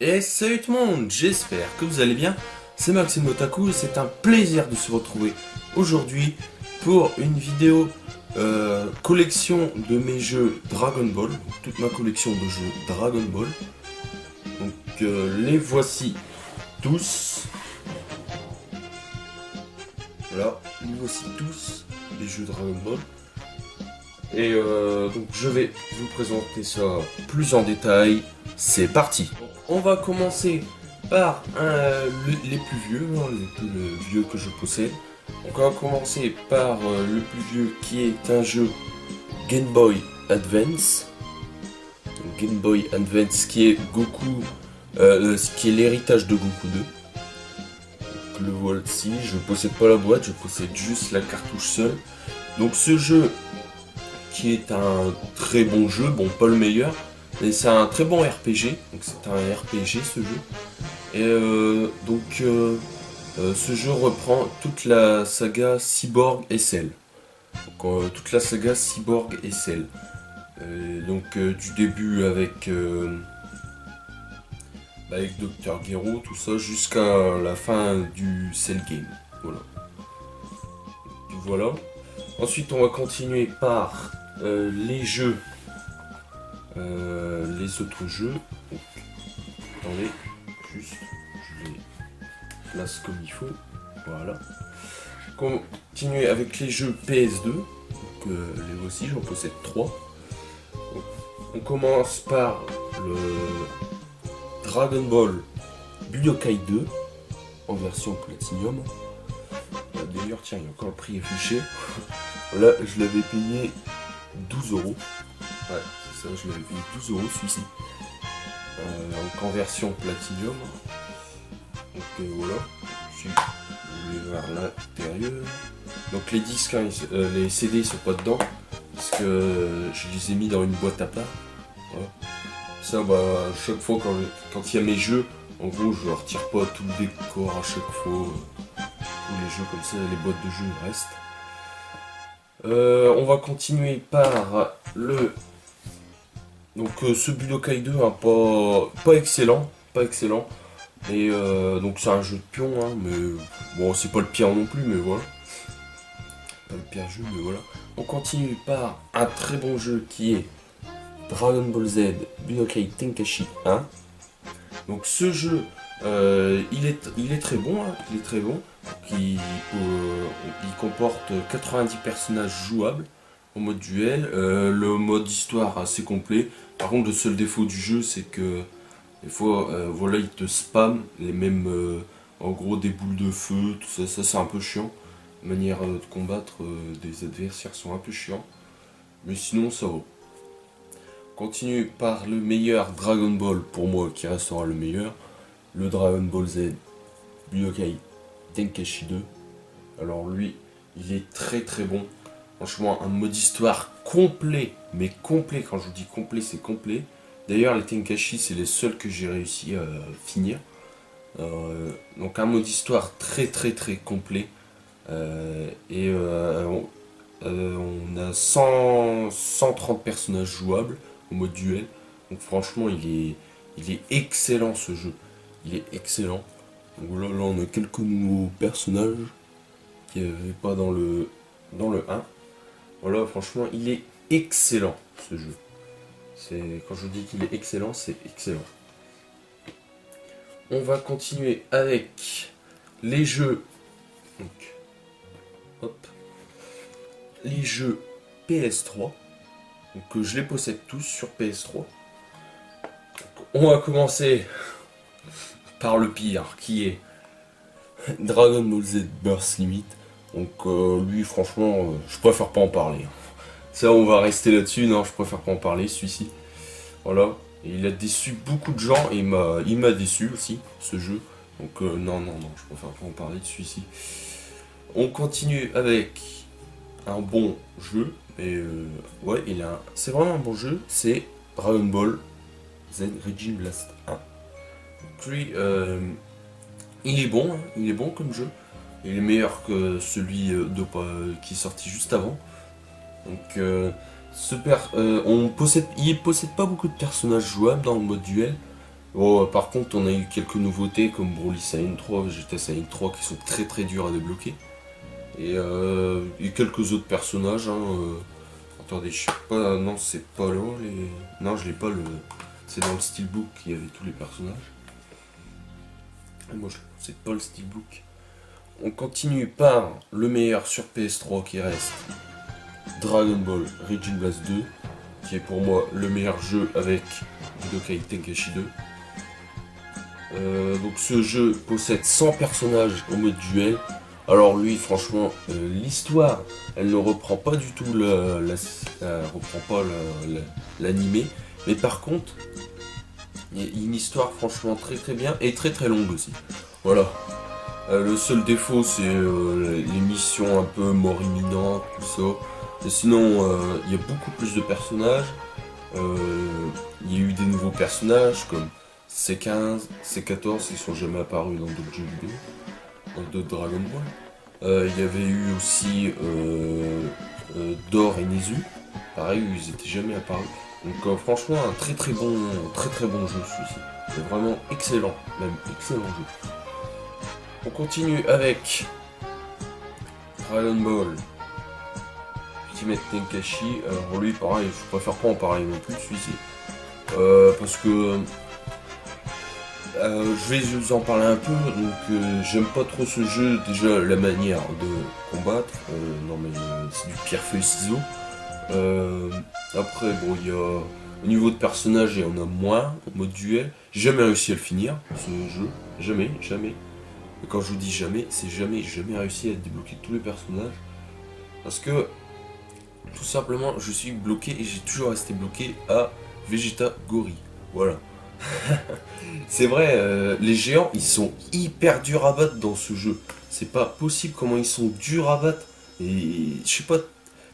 Et salut tout le monde, j'espère que vous allez bien, c'est Maxime Otaku et c'est un plaisir de se retrouver aujourd'hui pour une vidéo collection de mes jeux Dragon Ball, donc toute ma collection de jeux Dragon Ball. Donc les voici tous. Voilà, les voici tous, les jeux Dragon Ball. Et donc je vais vous présenter ça plus en détail. C'est parti. Donc, on va commencer par les plus vieux, les plus vieux que je possède. Donc on va commencer par le plus vieux qui est un jeu Game Boy Advance. Donc, Game Boy Advance qui est Goku, qui est l'héritage de Goku 2. Donc, le voici, je ne possède pas la boîte, je possède juste la cartouche seule. Donc ce jeu qui est un très bon jeu, bon pas le meilleur, mais c'est un très bon RPG, donc c'est un RPG ce jeu. Et ce jeu reprend toute la saga Cyborg SL. Donc toute la saga Cyborg SL. Du début avec Dr Gero, tout ça, jusqu'à la fin du Cell Game. Voilà. Voilà. Ensuite on va continuer par les jeux. Les autres jeux. Donc, attendez, juste, je les place comme il faut. Voilà. Continuer avec les jeux PS2. Donc, les voici, j'en possède 3. Donc, on commence par le Dragon Ball Budokai 2 en version Platinum. D'ailleurs, tiens, il y a encore le prix affiché. Là, je l'avais payé 12 euros. Ouais, c'est ça, je l'avais payé 12 euros celui-ci. Donc en version Platinum. Donc voilà. Ici, vous voulez voir l'intérieur. Donc les disques, hein, les CD ils sont pas dedans. Parce que je les ai mis dans une boîte à part. Voilà. Ça, chaque fois quand il y a mes jeux, en gros, je retire pas tout le décor à chaque fois. Tous les jeux comme ça, les boîtes de jeux restent. On va continuer par le... Donc ce Budokai 2, hein, pas excellent. Et donc c'est un jeu de pion, hein, mais bon c'est pas le pire non plus, mais voilà. Pas le pire jeu, mais voilà. On continue par un très bon jeu qui est Dragon Ball Z Budokai Tenkaichi 1. Donc ce jeu, il est très bon, hein, il est très bon. Il comporte 90 personnages jouables en mode duel. Le mode histoire assez complet. Par contre, le seul défaut du jeu, c'est que des fois, voilà, il te spam les mêmes, en gros, des boules de feu, tout ça, ça c'est un peu chiant. La manière de combattre des adversaires sont un peu chiants, mais sinon ça va. Continue par le meilleur Dragon Ball pour moi, qui restera le meilleur, le Dragon Ball Z Budokai Tenkaichi 2. Alors lui, il est très très bon. Franchement, un mode histoire complet, mais complet, quand je vous dis complet, c'est complet. D'ailleurs, les Tenkaichi, c'est les seuls que j'ai réussi à finir. Donc un mode histoire très très très complet. On a 130 personnages jouables au mode duel. Donc franchement, il est excellent ce jeu. Il est excellent. Donc là, on a quelques nouveaux personnages qu'il n'y avait pas dans le 1. Voilà, franchement, il est excellent ce jeu. Quand je dis qu'il est excellent, c'est excellent. On va continuer avec les jeux. Donc, hop. Les jeux PS3. Donc je les possède tous sur PS3. Donc, on va commencer par le pire, qui est Dragon Ball Z Burst Limit. Donc lui franchement je préfère pas en parler. Ça on va rester là-dessus, non je préfère pas en parler celui-ci. Voilà. Et il a déçu beaucoup de gens et il m'a déçu aussi ce jeu. Donc non, je préfère pas en parler de celui-ci. On continue avec un bon jeu. Et ouais, c'est vraiment un bon jeu, c'est Dragon Ball Z Regime Blast 1. Donc lui il est bon, hein, il est bon comme jeu. Il est meilleur que celui qui est sorti juste avant. Donc il possède pas beaucoup de personnages jouables dans le mode duel. Bon, par contre, on a eu quelques nouveautés comme Broly Saiyan 3, Vegeta Saiyan 3 qui sont très très durs à débloquer. Et quelques autres personnages. Hein, attendez, je sais pas. Non, c'est pas là. Non, je l'ai pas. C'est dans le steelbook qu'il y avait tous les personnages. Et moi, c'est pas le steelbook. On continue par le meilleur sur PS3 qui reste Dragon Ball Region Blast 2, qui est pour moi le meilleur jeu avec Budokai Tenkaichi 2. Donc ce jeu possède 100 personnages au mode duel. Alors lui, franchement, l'histoire, elle ne reprend pas du tout l'animé, mais par contre, il y a une histoire franchement très très bien et très très longue aussi. Voilà. Le seul défaut, c'est les missions un peu mort imminente, tout ça. Et sinon, il y a beaucoup plus de personnages. Il y a eu des nouveaux personnages comme C15, C14, ils sont jamais apparus dans d'autres jeux vidéo, dans d'autres Dragon Ball. Il y avait eu aussi Dor et Nezu, pareil, ils étaient jamais apparus. Donc franchement, un très très bon jeu celui-ci. C'est vraiment excellent, même excellent jeu. On continue avec Dragon Ball Ultimate Tenkaichi. Alors lui, pareil, je préfère pas en parler non plus celui-ci. Parce que je vais vous en parler un peu. Donc j'aime pas trop ce jeu. Déjà la manière de combattre. Non mais c'est du pierre feuille ciseaux. Après bon il y a au niveau de personnages il y en a moins en mode duel. J'ai jamais réussi à le finir ce jeu. Jamais. Et quand je vous dis jamais, c'est jamais, j'ai jamais réussi à débloquer tous les personnages. Parce que, tout simplement, je suis bloqué et j'ai toujours resté bloqué à Vegeta Gori. Voilà. C'est vrai, les géants, ils sont hyper durs à battre dans ce jeu. C'est pas possible comment ils sont durs à battre. Et je sais pas,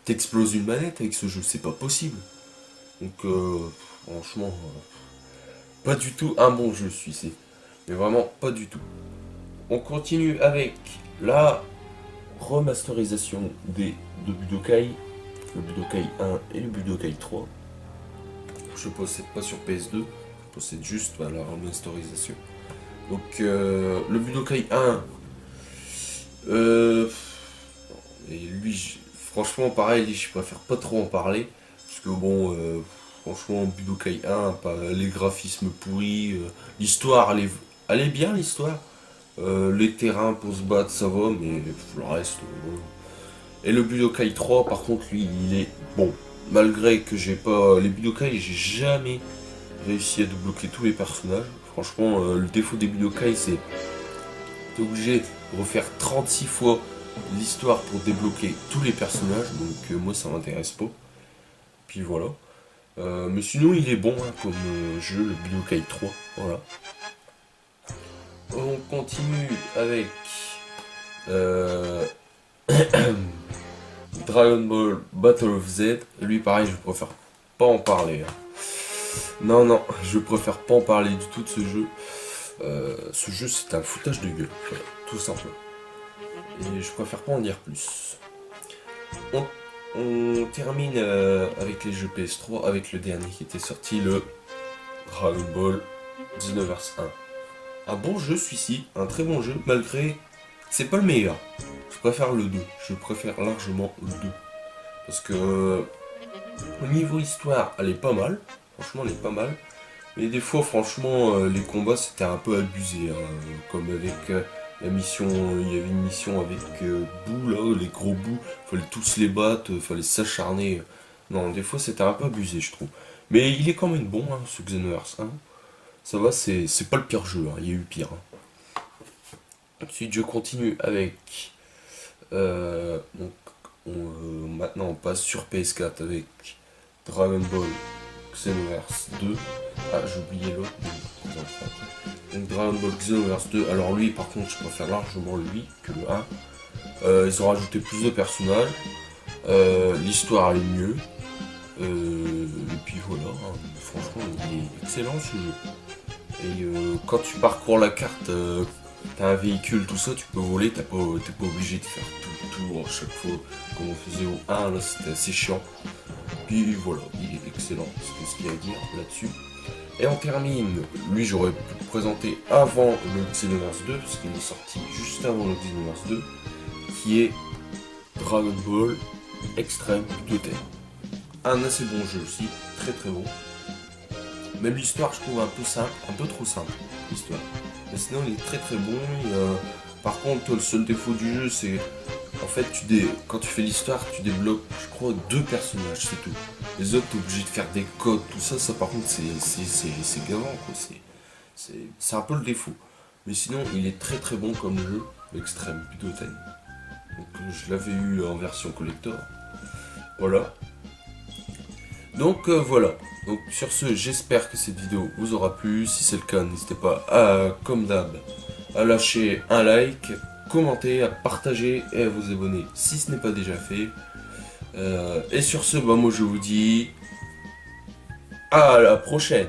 t'exploses une manette avec ce jeu, c'est pas possible. Donc, franchement, pas du tout un bon jeu celui-ci. Mais vraiment, pas du tout. On continue avec la remasterisation de Budokai, le Budokai 1 et le Budokai 3. Je possède pas sur PS2, je possède juste la remasterisation. Donc le Budokai 1, et lui, franchement pareil, je préfère pas trop en parler, parce que bon, franchement Budokai 1, pas les graphismes pourris, l'histoire, elle est bien l'histoire. Les terrains pour se battre, ça va, mais le reste. Et le Budokai 3, par contre, lui, il est bon. Malgré que j'ai pas. Les Budokai, j'ai jamais réussi à débloquer tous les personnages. Franchement, le défaut des Budokai, c'est. T'es obligé de refaire 36 fois l'histoire pour débloquer tous les personnages. Donc, moi, ça m'intéresse pas. Puis voilà. Mais sinon, il est bon hein, comme jeu, le Budokai 3. Voilà. On continue avec Dragon Ball Battle of Z. Lui pareil, je préfère pas en parler. Hein. Non, je préfère pas en parler du tout de ce jeu. Ce jeu c'est un foutage de gueule, voilà, tout simplement. Et je préfère pas en dire plus. On termine avec les jeux PS3, avec le dernier qui était sorti, le Dragon Ball Xenoverse 1. Un bon jeu celui-ci, un très bon jeu, malgré... C'est pas le meilleur. Je préfère le 2. Je préfère largement le 2. Parce que... Au niveau histoire, elle est pas mal. Franchement, elle est pas mal. Mais des fois, franchement, les combats, c'était un peu abusé. Hein. Comme avec la mission... Il y avait une mission avec Boo, là, les gros Boo. Fallait tous les battre, fallait s'acharner. Non, des fois, c'était un peu abusé, je trouve. Mais il est quand même bon, hein, ce Xenoverse 1. Ça va, c'est pas le pire jeu, hein. Il y a eu pire. Hein. Ensuite, je continue avec. Maintenant, on passe sur PS4 avec Dragon Ball Xenoverse 2. Ah, j'ai oublié l'autre. Donc, Dragon Ball Xenoverse 2. Alors, lui, par contre, je préfère largement lui que le 1. Ils ont rajouté plus de personnages. L'histoire est mieux. Et puis voilà. Hein. Franchement, il est excellent ce jeu. Et quand tu parcours la carte, t'as un véhicule, tout ça, tu peux voler, t'es pas obligé de faire tout le tour à chaque fois, comme on faisait au 1, là c'était assez chiant. Puis voilà, il est excellent, c'est ce qu'il y a à dire là-dessus. Et on termine, lui j'aurais pu le présenter avant le Xenoverse 2, parce qu'il est sorti juste avant le Xenoverse 2, qui est Dragon Ball Extreme Butoden. Un assez bon jeu aussi, très très bon. Même l'histoire je trouve un peu simple, un peu trop simple, l'histoire. Mais sinon il est très très bon. Par contre le seul défaut du jeu c'est en fait quand tu fais l'histoire tu débloques je crois 2 personnages, c'est tout. Les autres t'es obligé de faire des codes, tout ça, ça par contre c'est gavant quoi, c'est un peu le défaut. Mais sinon il est très très bon comme jeu, Extreme Butoden. Donc je l'avais eu en version collector. Voilà. Donc voilà. Donc sur ce, j'espère que cette vidéo vous aura plu. Si c'est le cas, n'hésitez pas à, comme d'hab, à lâcher un like, commenter, à partager et à vous abonner si ce n'est pas déjà fait. Et sur ce, bah, moi je vous dis à la prochaine.